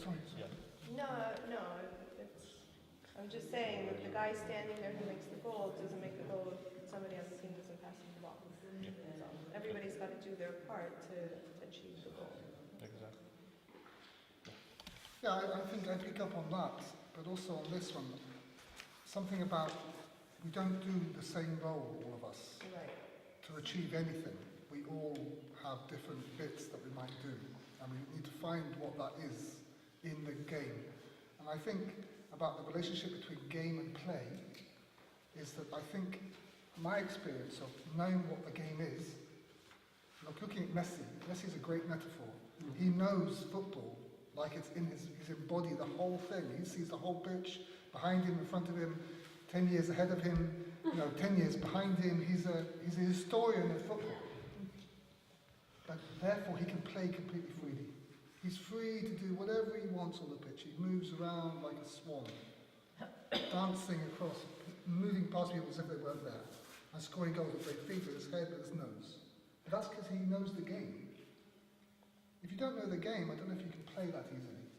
sorry. Yeah. No, I'm just saying that the guy standing there who makes the goal doesn't make the goal if somebody on the team doesn't pass him the ball. Yeah. So everybody's got to do their part to achieve the goal. Exactly. Yeah, I think I pick up on that, but also on this one, something about we don't do the same role, all of us, Right. to achieve anything. We all have different bits that we might do, and we need to find what that is in the game. And I think about the relationship between game and play is that I think my experience of knowing what the game is, look, looking at Messi is a great metaphor. He knows football like it's in he's embodied the whole thing. He sees the whole pitch, behind him, in front of him, 10 years ahead of him, 10 years behind him. He's a historian of football. But therefore he can play completely freely. He's free to do whatever he wants on the pitch. He moves around like a swan, dancing across, moving past people as if they weren't there, and scoring goals with great feet, with his head, with his nose. But that's because he knows the game. If you don't know the game, I don't know if you can play that easily.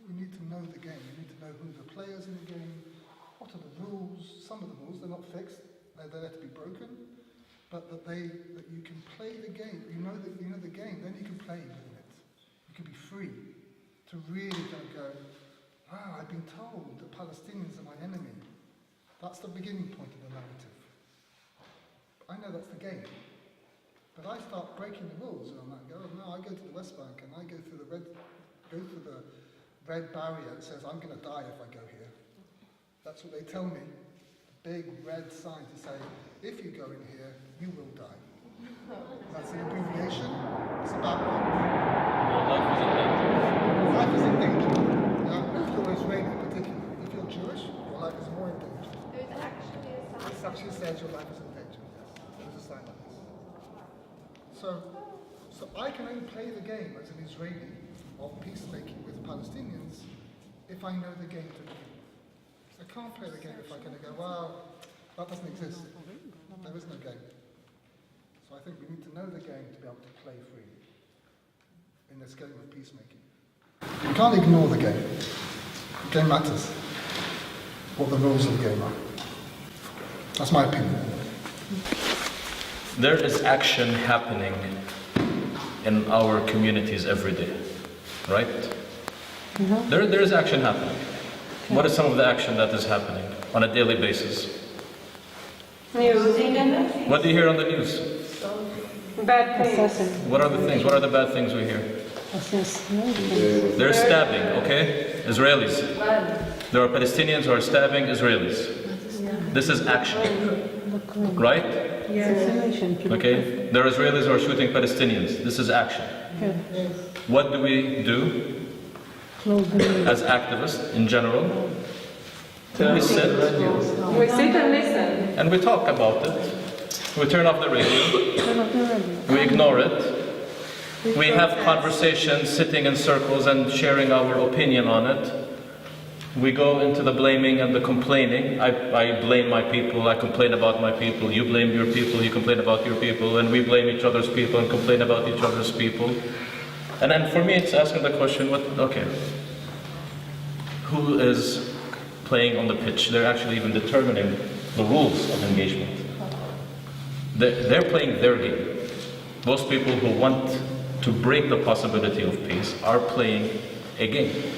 You need to know the game. You need to know who the players in the game, what are the rules. Some of the rules, they're not fixed. They're there to be broken. But that you can play the game. You know the game, then you can play within it. You can be free to really go, I've been told that Palestinians are my enemy. That's the beginning point of the narrative. I know that's the game. But I start breaking the rules, and I go, no, I go to the West Bank and I go through the red barrier that says I'm going to die if I go here. That's what they tell me. Big red sign to say, if you go in here, you will die. That's an abbreviation. It's about what? Your life is in danger. Life is in danger. If you're Israeli in particular, if you're Jewish, your life is more in danger. There's actually a sign. It actually says your life is in danger. Yes, there's a sign like this. So I can only play the game as an Israeli of peacemaking with Palestinians if I know the game to be. I can't play the game if I'm going to go, well, that doesn't exist. There is no game. So I think we need to know the game to be able to play freely in this game of peacemaking. You can't ignore the game. The game matters. What the rules of the game are. That's my opinion. There is action happening in our communities every day, right? Mm-hmm. There is action happening. What is some of the action that is happening on a daily basis? What do you hear on the news? Bad things. What are the things? What are the bad things we hear? They're stabbing, okay? Israelis. There are Palestinians who are stabbing Israelis. This is action, right? Okay? There are Israelis who are shooting Palestinians. This is action. What do we do as activists in general? We sit and listen. and we talk about it. We turn off the radio. We ignore it. We have conversations sitting in circles and sharing our opinion on it. We go into the blaming and the complaining. I blame my people, I complain about my people. You blame your people, you complain about your people. And we blame each other's people and complain about each other's people. And then for me it's asking the question, who is playing on the pitch? They're actually even determining the rules of engagement. They're playing their game. Most people who want to break the possibility of peace are playing a game.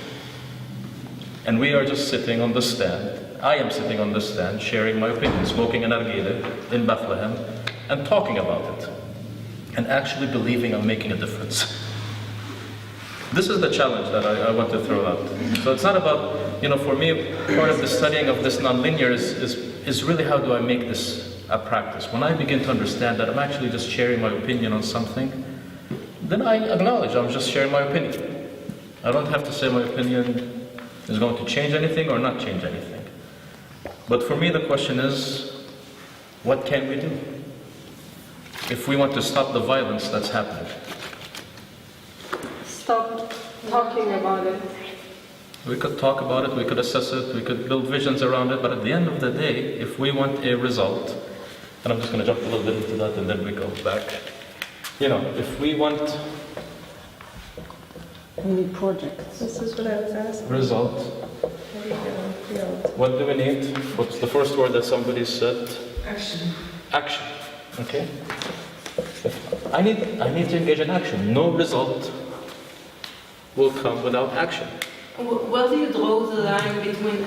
And we are just sitting on the stand. I am sitting on the stand, sharing my opinion, smoking an nargileh in Bethlehem, and talking about it. And actually believing I'm making a difference. This is the challenge that I want to throw out. So it's not about, for me, part of the studying of this nonlinear is really how do I make this a practice. When I begin to understand that I'm actually just sharing my opinion on something, then I acknowledge I'm just sharing my opinion. I don't have to say my opinion is going to change anything or not change anything. But for me the question is, what can we do if we want to stop the violence that's happening? Stop talking about it. We could talk about it, we could assess it, we could build visions around it, but at the end of the day, if we want a result, and I'm just going to jump a little bit into that and then we go back. If we want We need projects. This is what I was asking. Result. How do you get on the field? What do we need? What's the first word that somebody said? Action. Action. Okay. I need to engage in action. No result will come without action. Where do you draw the line between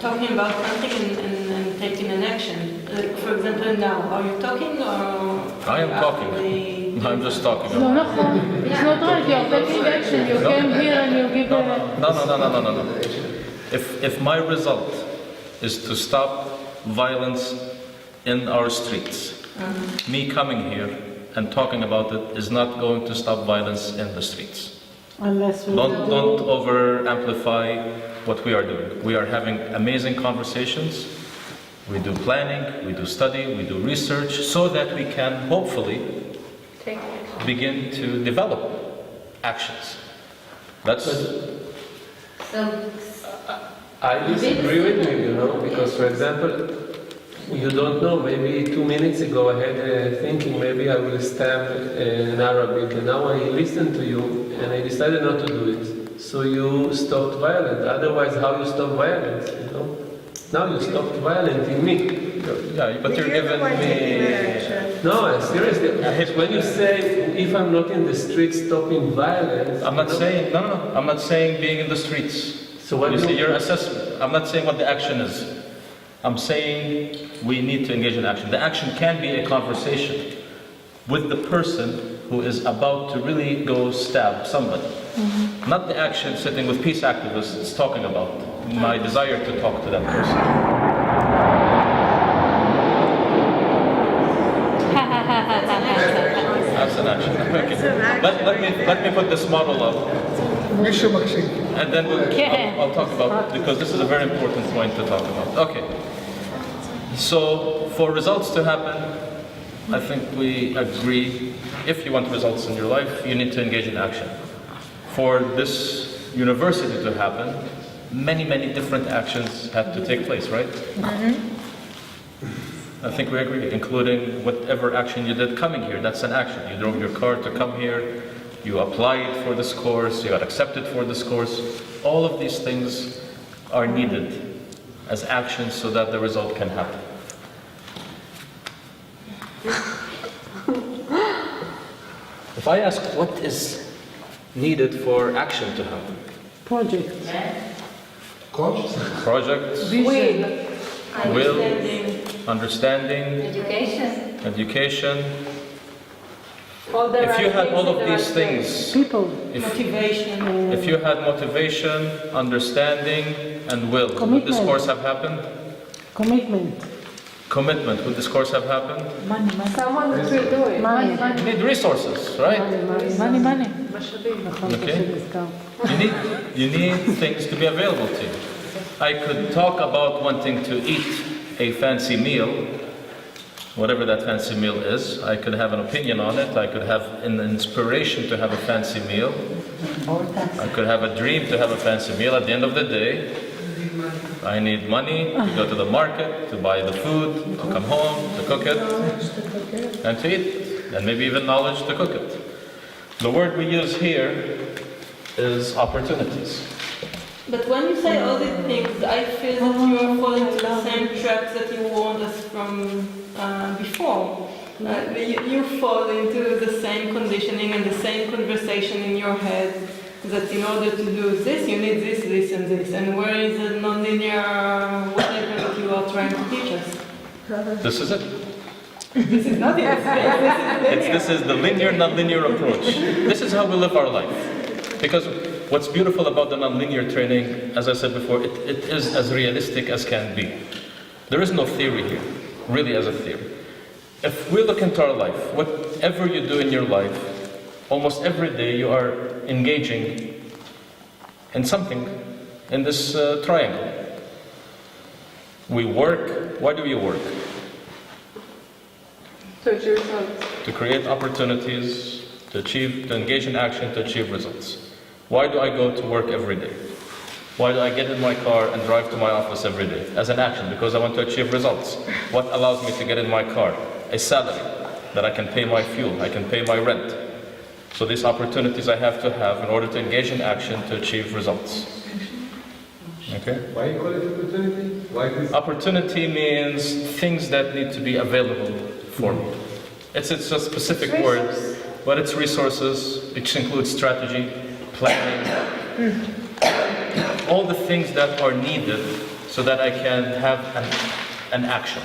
talking about something and taking an action? Like, for example, now, are you talking or? I am talking. I'm just talking. No, נכון. It's not right. You're taking action. You came here and you give a... No. If my result is to stop violence in our streets, me coming here and talking about it is not going to stop violence in the streets. Unless we Don't over amplify what we are doing. We are having amazing conversations. We do planning, we do study, we do research, so that we can hopefully begin to develop actions. That's. I disagree with you, because, for example, you don't know, maybe 2 minutes ago I had thinking maybe I will stab in Arabic, and now I listen to you and I decided not to do it. So you stopped violence. Otherwise, how you stop violence, Now you stopped violence in me. Yeah, but you're giving me... No, seriously. When you say, if I'm not in the streets stopping violence... I'm not saying, no. I'm not saying being in the streets. So what you see, your assessment. I'm not saying what the action is. I'm saying we need to engage in action. The action can be a conversation with the person who is about to really go stab somebody. Not the action sitting with peace activists talking about my desire to talk to that person. That's an action. Okay. Let me put this model up. And then I'll talk about, because this is a very important point to talk about. Okay. So, for results to happen, I think we agree, if you want results in your life, you need to engage in action. For this university to happen, many different actions had to take place, right? I think we agree, including whatever action you did coming here, that's an action. You drove your car to come here, you applied for this course, you got accepted for this course. All of these things are needed as actions so that the result can happen. If I ask what is needed for action to happen? projects. Projects, will, understanding, education. If you had all of these things, People. Motivation. if you had motivation, understanding, and will, would this Commitment. course have happened? Commitment. Commitment, would this course have happened? Money. Someone will do it. Money. You need resources, right? Money. Okay. You need things to be available to you. I could talk about wanting to eat a fancy meal, whatever that fancy meal is. I could have an opinion on it. I could have an inspiration to have a fancy meal. I could have a dream to have a fancy meal. At the end of the day, I need money to go to the market, to buy the food, to come home, to cook it, and to eat it, and maybe even knowledge to cook it. The word we use here is opportunities. But when you say all these things, I feel that you are falling to the same trap that you warned us from before. You fall into the same conditioning and the same conversation in your head that in order to do this, you need this, this, and this. And where is the non-linear whatever that you are trying to teach us? This is it. This is not it. This is the linear, non-linear approach. This is how we live our life. Because what's beautiful about the non-linear training, as I said before, it is as realistic as can be. There is no theory here, really as a theory. If we look into our life, whatever you do in your life, almost every day you are engaging in something in this triangle. We work. Why do we work? To achieve results. To create opportunities, to engage in action, to achieve results. Why do I go to work every day? Why do I get in my car and drive to my office every day? As an action, because I want to achieve results. What allows me to get in my car? A salary, that I can pay my fuel, I can pay my rent. So these opportunities I have to have in order to engage in action to achieve results. Okay? Why you call it opportunity? Why this? Opportunity means things that need to be available for me. It's a specific word, but it's resources, which includes strategy, planning, all the things that are needed so that I can have an action.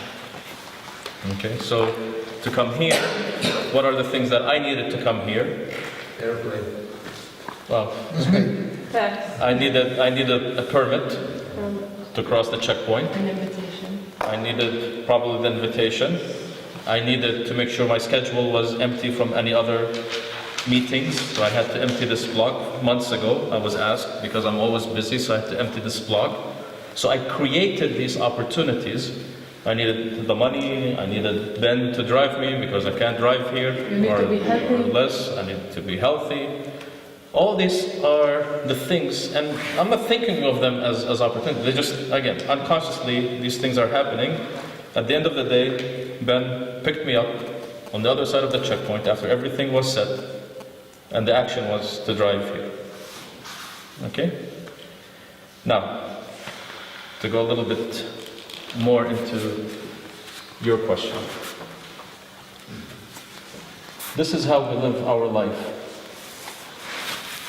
Okay, so to come here, what are the things that I needed to come here? Airplane. Well, Tax. I needed a permit to cross the checkpoint. An invitation. I needed probably the invitation. I needed to make sure my schedule was empty from any other meetings. So I had to empty this block. Months ago, I was asked, because I'm always busy, so I had to empty this block. So I created these opportunities. I needed the money, I needed Ben to drive me because I can't drive here. You need to be healthy. Or less, I need to be healthy. All these are the things, and I'm not thinking of them as opportunities. They just, again, unconsciously, these things are happening. At the end of the day, Ben picked me up on the other side of the checkpoint after everything was set, and the action was to drive here. Okay? Now, to go a little bit more into your question. This is how we live our life.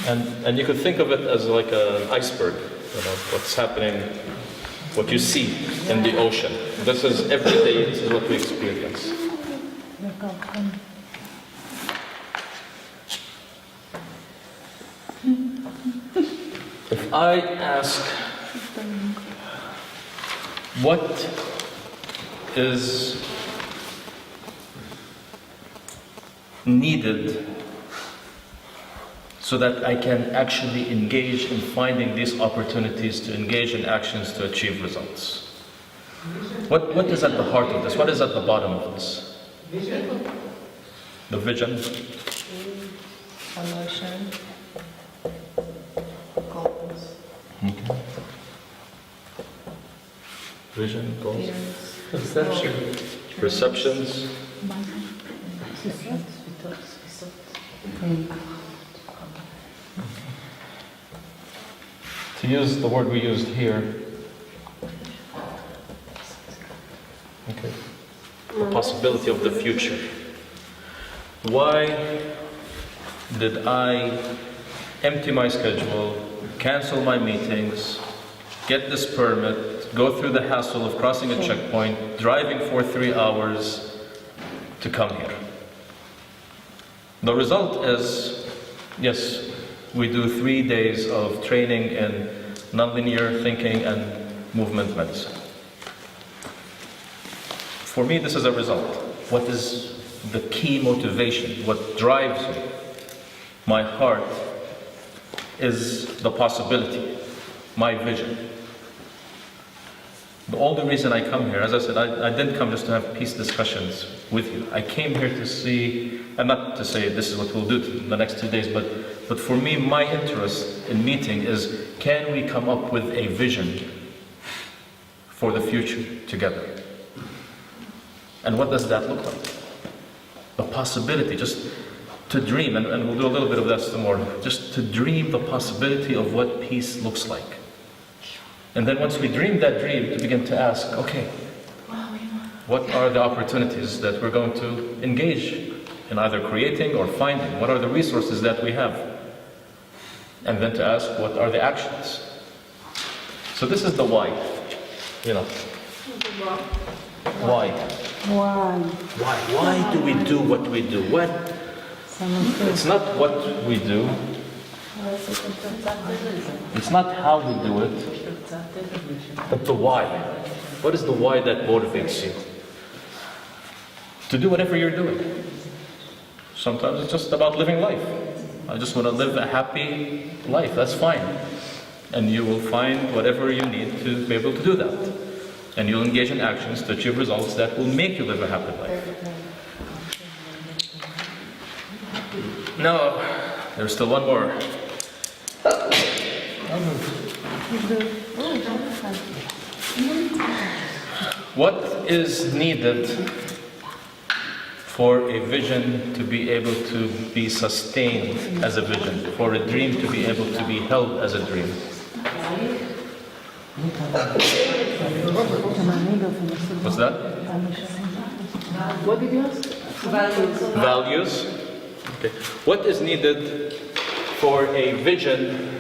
And you could think of it as like an iceberg, what's happening, what you see in the ocean. This is every day, this is what we experience. If I ask, what is needed so that I can actually engage in finding these opportunities to engage in actions to achieve results? What is at the heart of this? What is at the bottom of this? Vision. The vision. Emotion. Goals. Okay. Vision, goals, Fears. Perception. perceptions. To use the word we used here, okay, the possibility of the future. Why did I empty my schedule, cancel my meetings, get this permit, go through the hassle of crossing a checkpoint, driving for 3 hours to come here? The result is, yes, we do 3 days of training in nonlinear thinking and movement medicine. For me, this is a result. What is the key motivation? What drives me? My heart is the possibility, my vision. The only reason I come here, as I said, I didn't come just to have peace discussions with you. I came here to see, and not to say this is what we'll do the next 2 days, but for me, my interest in meeting is, can we come up with a vision for the future together? And what does that look like? The possibility, just to dream, and we'll do a little bit of that tomorrow, just to dream the possibility of what peace looks like. And then once we dream that dream, to begin to ask, okay, what are the opportunities that we're going to engage in either creating or finding? What are the resources that we have? And then to ask, what are the actions? So this is the why, Why? Why do we do what we do? It's not what we do. It's not how we do it, but the why. What is the why that motivates you to do whatever you're doing? Sometimes it's just about living life. I just want to live a happy life. That's fine. And you will find whatever you need to be able to do that. And you'll engage in actions to achieve results that will make you live a happy life. No, there's still one more. What is needed for a vision to be able to be sustained as a vision, for a dream to be able to be held as a dream? What's that? What did you ask? Values. Okay. What is needed for a vision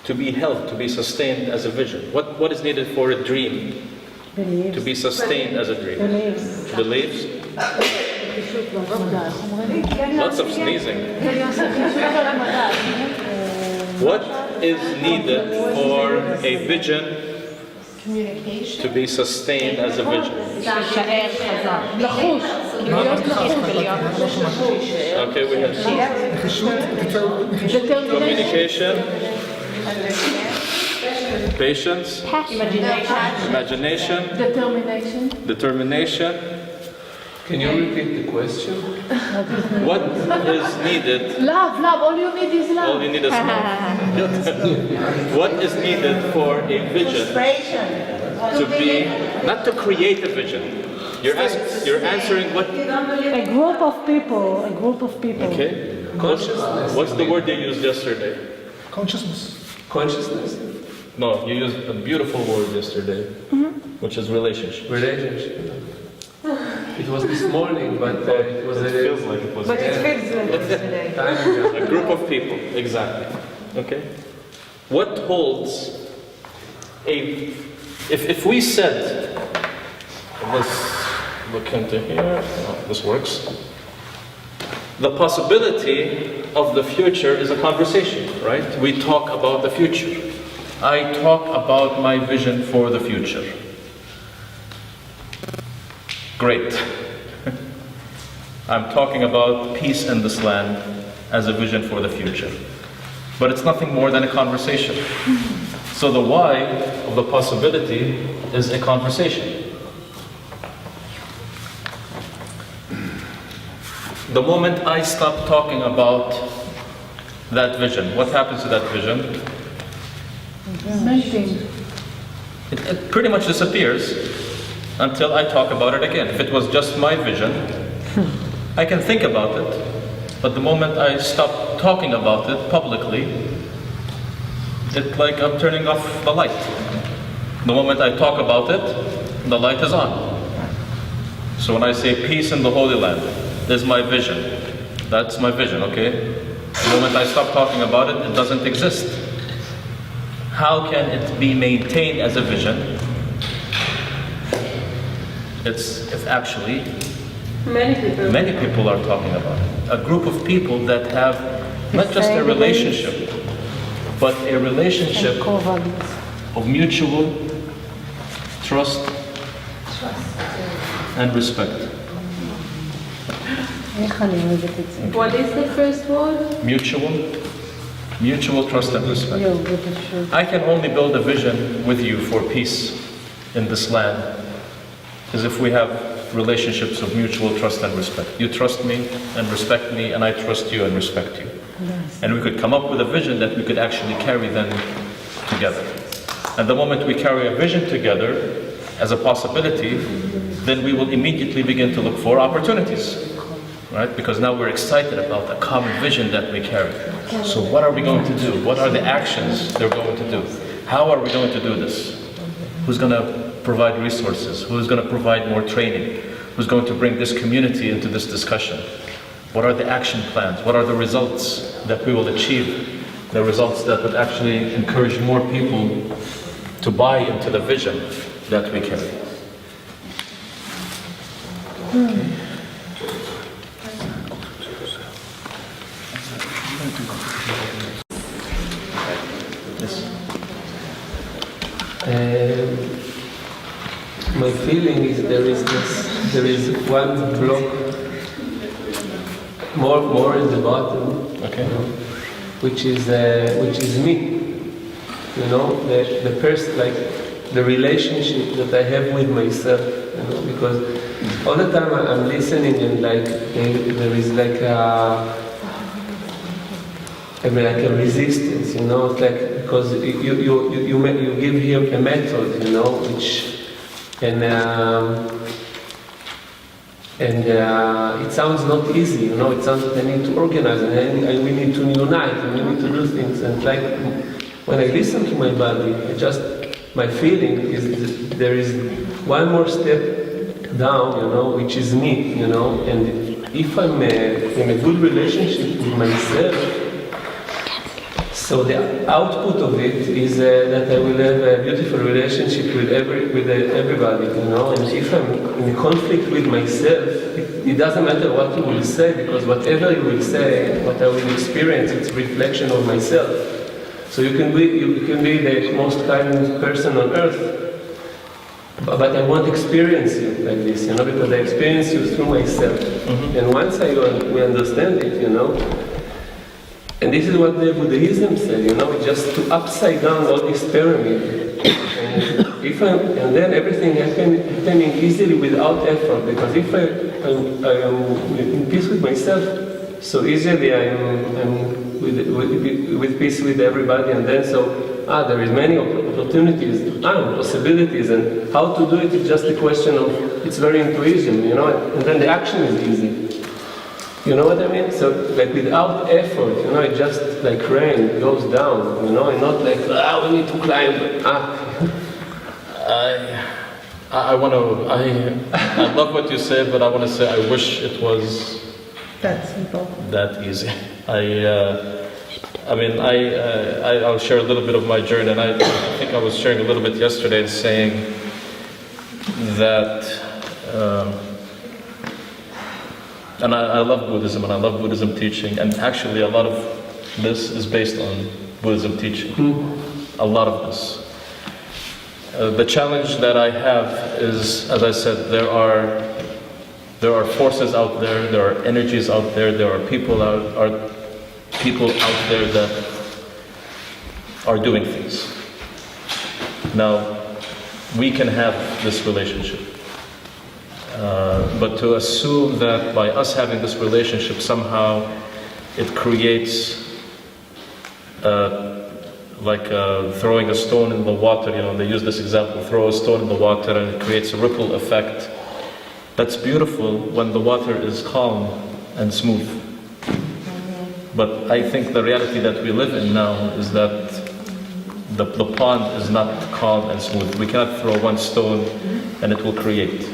to be held, to be sustained as a vision? What is needed for a dream to be sustained as a dream? Beliefs. Lots of sneezing. What is needed for a vision to be sustained as a vision? Okay, we have communication, patience, imagination, determination. Can you repeat the question? What is needed? Love, all you need is love. All you need is love. What is needed for a vision to be, not to create a vision? You're answering what? A group of people. Okay. Consciousness. What's the word you used yesterday? Consciousness. Consciousness? No, you used a beautiful word yesterday, which is relationship. Relationship. It was this morning, but it was It feels like it was But it feels like today. a group of people. Exactly. Okay. What holds a? If we said, let's look into here. Oh, this works. The possibility of the future is a conversation, right? We talk about the future. I talk about my vision for the future. Great. I'm talking about peace in this land as a vision for the future. But it's nothing more than a conversation. So the why of the possibility is a conversation. The moment I stop talking about that vision, what happens to that vision? It pretty much disappears until I talk about it again. If it was just my vision, I can think about it, but the moment I stop talking about it publicly, it's like I'm turning off the light. The moment I talk about it, the light is on. So when I say peace in the Holy Land, there's my vision. That's my vision, okay? The moment I stop talking about it, it doesn't exist. How can it be maintained as a vision? It's actually many people are talking about it. A group of people that have not just a relationship, but a relationship of mutual trust and respect. What is the first word? Mutual trust and respect. I can only build a vision with you for peace in this land is if we have relationships of mutual trust and respect. You trust me and respect me, and I trust you and respect you. And we could come up with a vision that we could actually carry then together. And the moment we carry a vision together as a possibility, then we will immediately begin to look for opportunities. Right? Because now we're excited about the common vision that we carry. So what are we going to do? What are the actions they're going to do? How are we going to do this? Who's going to provide resources? Who's going to provide more training? Who's going to bring this community into this discussion? What are the action plans? What are the results that we will achieve? The results that would actually encourage more people to buy into the vision that we carry. My feeling is there is one block more in the bottom, Okay. which is me. You know, the person, like the relationship that I have with myself. You know, because all the time I'm listening and like there is like a resistance. You know, it's like because you give here a method. You know, which. And And it sounds not easy, you know, it sounds I need to organize and we need to unite and we need to do things. And like when I listen to my body, my feeling is that there is one more step down, you know, which is me, you know. And if I'm in a good relationship with myself, so the output of it is that I will have a beautiful relationship with everybody, you know. And if I'm in conflict with myself, it doesn't matter what you will say, because whatever you will say, what I will experience, it's a reflection of myself. So you can be the most kind person on earth, but I won't experience you like this, you know, because I experience you through myself. Mm-hmm. And once we understand it, you know. And this is what the Buddhism said, you know, just to upside down all this pyramid. And then everything happening easily without effort, because if I am in peace with myself, so easily I am with peace with everybody, and then there is many opportunities, possibilities, and how to do it is just a question of, it's very intuition, you know, and then the action is easy. You know what I mean? So, like, without effort, you know, it just like rain goes down, you know, and not like, we need to climb. I love what you said, but I want to say I wish it was that simple, that easy. I'll share a little bit of my journey, and I think I was sharing a little bit yesterday, saying that. And I love Buddhism, and I love Buddhism teaching, and actually a lot of this is based on Buddhism teaching. A lot of this. The challenge that I have is, as I said, there are forces out there are energies out there are people out there that are doing things. Now, we can have this relationship. But to assume that by us having this relationship somehow it creates throwing a stone in the water, you know, they use this example, throw a stone in the water and it creates a ripple effect. That's beautiful when the water is calm and smooth. But I think the reality that we live in now is that the pond is not calm and smooth. We cannot throw one stone and it will create.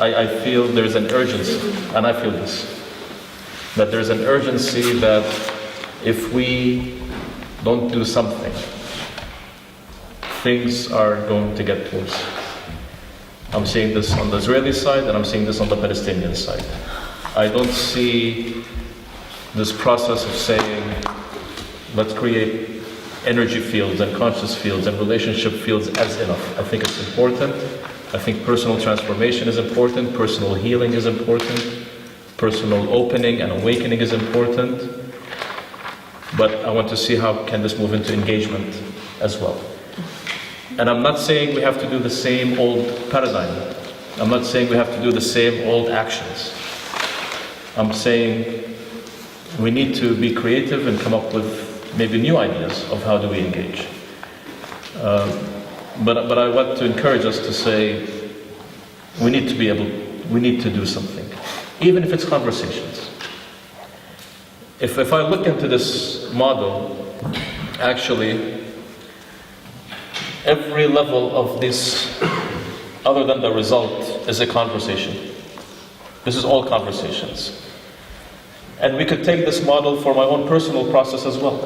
I feel there's an urgency, and I feel this, that there's an urgency that if we don't do something, things are going to get worse. I'm seeing this on the Israeli side, and I'm seeing this on the Palestinian side. I don't see this process of saying, let's create energy fields and conscious fields and relationship fields as enough. I think it's important. I think personal transformation is important, personal healing is important, personal opening and awakening is important. But I want to see how can this move into engagement as well. And I'm not saying we have to do the same old paradigm. I'm not saying we have to do the same old actions. I'm saying we need to be creative and come up with maybe new ideas of how do we engage. But I want to encourage us to say we need to do something, even if it's conversations. If I look into this model, actually, every level of this, other than the result, is a conversation. This is all conversations. And we could take this model for my own personal process as well.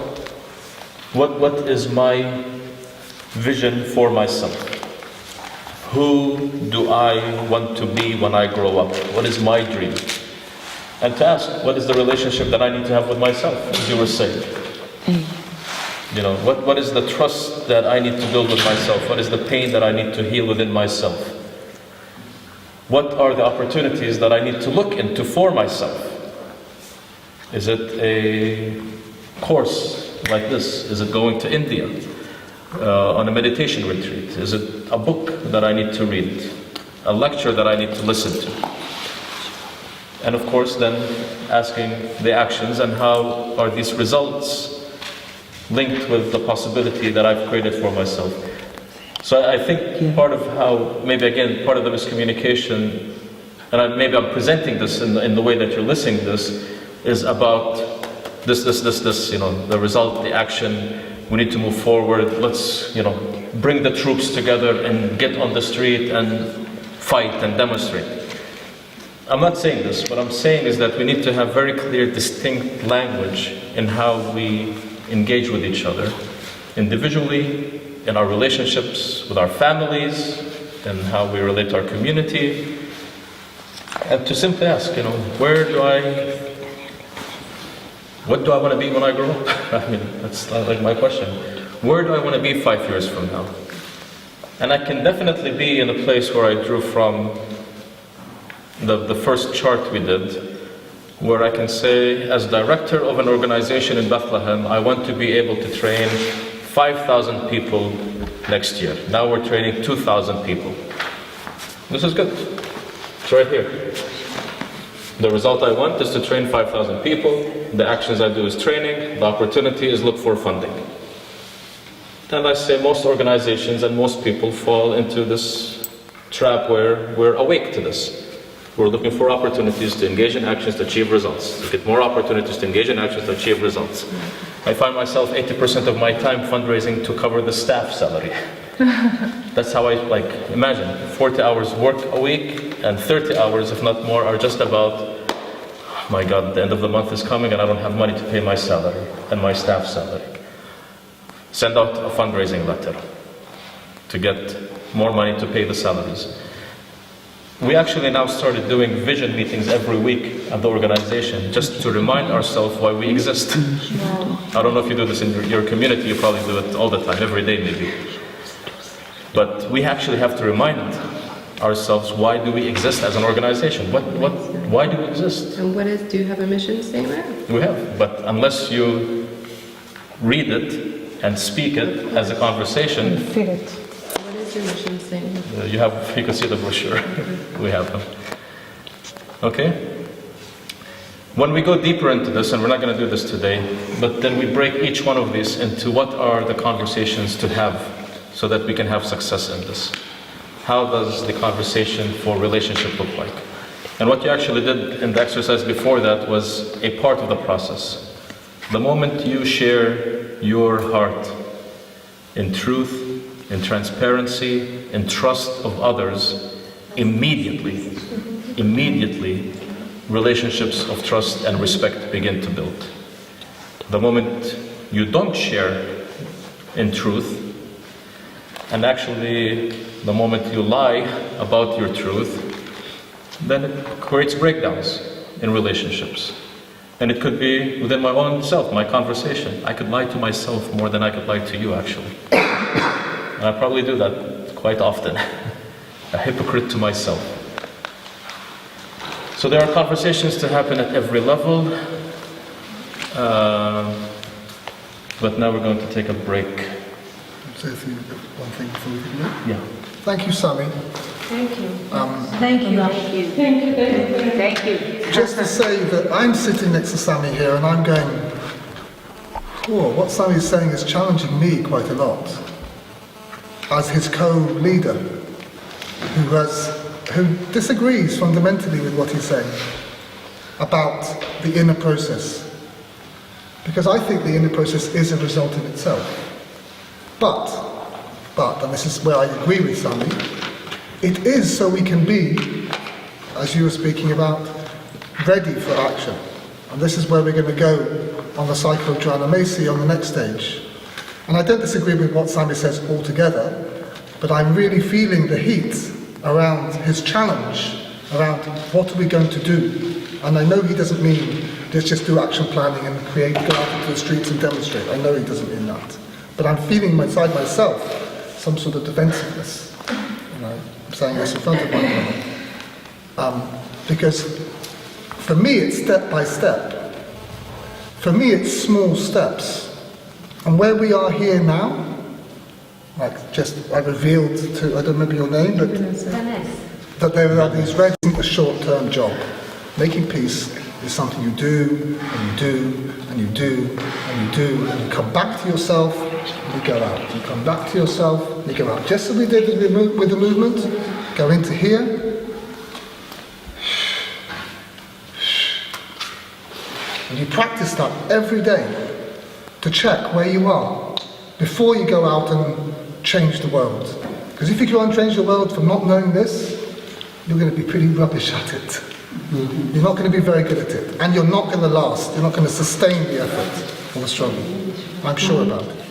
What is my vision for myself? Who do I want to be when I grow up? What is my dream? And to ask, what is the relationship that I need to have with myself, as you were saying? You know, what is the trust that I need to build with myself? What is the pain that I need to heal within myself? What are the opportunities that I need to look into for myself? Is it a course like this? Is it going to India on a meditation retreat? Is it a book that I need to read? A lecture that I need to listen to? And of course then asking the actions and how are these results linked with the possibility that I've created for myself. So I think part of how, maybe again, part of the miscommunication and maybe I'm presenting this in the way that you're listening to this, is about this, the result, the action. We need to move forward. Let's, bring the troops together and get on the street and fight and demonstrate. I'm not saying this. What I'm saying is that we need to have very clear, distinct language in how we engage with each other, individually, in our relationships with our families, and how we relate to our community, and to simply ask, what do I want to be when I grow up? I mean, that's like my question. Where do I want to be 5 years from now? And I can definitely be in a place where I drew from the first chart we did, where I can say, as director of an organization in Bethlehem, I want to be able to train 5,000 people next year. Now we're training 2,000 people. This is good. It's right here. The result I want is to train 5,000 people. The actions I do is training. The opportunity is look for funding. And I say most organizations and most people fall into this trap where we're awake to this. We're looking for opportunities to engage in actions to achieve results. To get more opportunities to engage in actions to achieve results. I find myself 80% of my time fundraising to cover the staff salary. That's how I imagine 40 hours work a week and 30 hours, if not more, are just about, oh my God, the end of the month is coming and I don't have money to pay my salary and my staff salary. Send out a fundraising letter to get more money to pay the salaries. We actually now started doing vision meetings every week at the organization, just to remind ourselves why we exist. I don't know if you do this in your community, you probably do it all the time, every day maybe. But we actually have to remind ourselves, why do we exist as an organization? Why do we exist? And do you have a mission statement? We have, but unless you read it and speak it as a conversation, Feel it. What is your mission statement? you can see the brochure. We have them. Okay? When we go deeper into this, and we're not going to do this today, but then we break each one of these into what are the conversations to have so that we can have success in this. How does the conversation for relationship look like? And what you actually did in the exercise before that was a part of the process. The moment you share your heart in truth, in transparency, in trust of others, immediately, relationships of trust and respect begin to build. The moment you don't share in truth, and actually the moment you lie about your truth, then it creates breakdowns in relationships. And it could be within my own self, my conversation. I could lie to myself more than I could lie to you, actually. And I probably do that quite often. A hypocrite to myself. So there are conversations to happen at every level. But now we're going to take a break. Say one thing before we begin. Yeah. Thank you, Sami. Thank you. Thank you. Thank you. Just to say that I'm sitting next to Sami here and I'm going, oh, what Sami is saying is challenging me quite a lot as his co-leader who disagrees fundamentally with what he's saying about the inner process. Because I think the inner process is a result in itself. But, and this is where I agree with Sami, it is so we can be, as you were speaking about, ready for action. And this is where we're going to go on the psychodrama on the next stage. And I don't disagree with what Sami says altogether, but I'm really feeling the heat around his challenge, around what are we going to do. And I know he doesn't mean let's just do action planning and go out into the streets and demonstrate. I know he doesn't mean that. But I'm feeling inside myself some sort of defensiveness. I'm saying this in front of my brother. Because for me it's step by step. For me it's small steps. And where we are here now, I revealed to, I don't remember your name, but that there are these red, a short-term job. Making peace is something you do, and you do, and you do, and you do, and you come back to yourself, and you go out. You come back to yourself, and you go out. Just as we did with the movement, go into here, And you practice that every day to check where you are before you go out and change the world. Because if you go and change the world from not knowing this, you're going to be pretty rubbish at it. You're not going to be very good at it. And you're not going to last. You're not going to sustain the effort or the struggle. I'm sure about it.